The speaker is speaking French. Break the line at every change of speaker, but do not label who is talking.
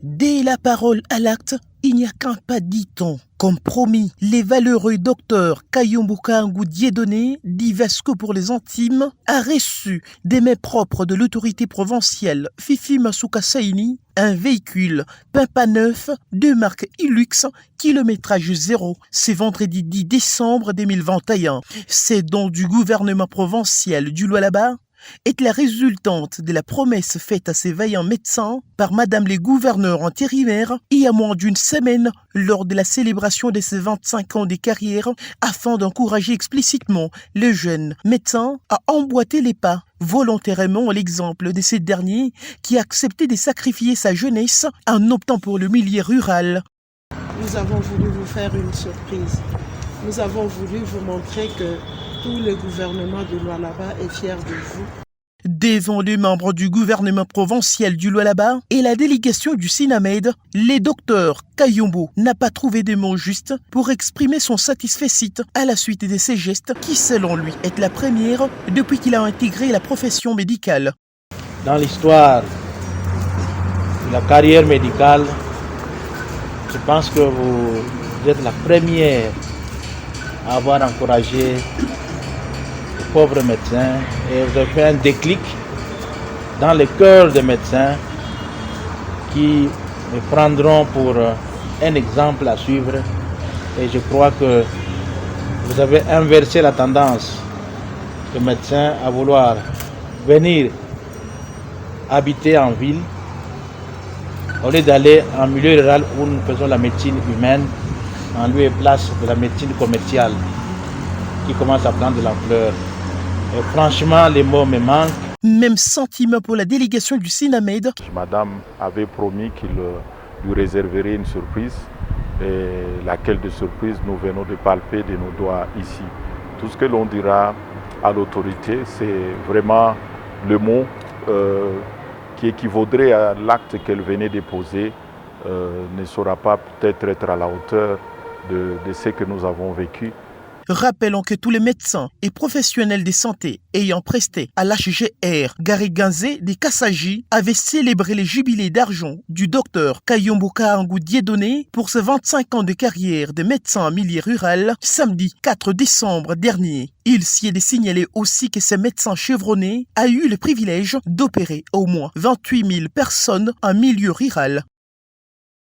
Dès la parole à l'acte, il n'y a qu'un pas, dit-on. Comme promis, les valeureux docteurs Kayumbuka Dieudonné, dit Vasco pour les intimes, a reçu des mains propres de l'autorité provinciale Fifi Masuka Saini un véhicule Pimpa neuf de marque Hilux, kilométrage zéro. C'est vendredi 10 décembre 2021. C'est don du gouvernement provincial du Lualaba est la résultante de la promesse faite à ces vaillants médecins par Madame les gouverneurs intérimaires il y a moins d'une semaine lors de la célébration de ses 25 ans de carrière afin d'encourager explicitement les jeunes médecins à emboîter les pas volontairement à l'exemple de ces derniers qui a accepté de sacrifier sa jeunesse en optant pour le milieu rural.
Nous avons voulu vous faire une surprise. Nous avons voulu vous montrer que tout le gouvernement de Lualaba est fier de vous.
Devant les membres du gouvernement provincial du Lualaba et la délégation du Sinamed, le docteur Kayumbu n'a pas trouvé de mots justes pour exprimer son satisfecit à la suite de ces gestes qui, selon lui, est la première depuis qu'il a intégré la profession médicale.
Dans l'histoire de la carrière médicale, je pense que vous êtes la première à avoir encouragé les pauvres médecins et vous avez fait un déclic dans le cœur des médecins qui me prendront pour un exemple à suivre et je crois que vous avez inversé la tendance des médecins à vouloir venir habiter en ville au lieu d'aller en milieu rural où nous faisons la médecine humaine en lieu et place de la médecine commerciale qui commence à prendre de l'ampleur. Et franchement, les mots me manquent.
Même sentiment pour la délégation du Sinamed.
Madame avait promis qu'il lui réserverait une surprise, et laquelle de surprise nous venons de palper de nos doigts ici. Tout ce que l'on dira à l'autorité, c'est vraiment le mot qui équivaudrait à l'acte qu'elle venait de poser, ne saura pas peut-être être à la hauteur de ce que nous avons vécu.
Rappelons que tous les médecins et professionnels de santé ayant presté à l'HGR Gariganzé de Kassaji avaient célébré les jubilés d'argent du docteur Kayumbuka Dieudonné pour ses 25 ans de carrière de médecin en milieu rural samedi 4 décembre dernier. Il s'y est de signaler aussi que ce médecin chevronné a eu le privilège d'opérer au moins 28 000 personnes en milieu rural.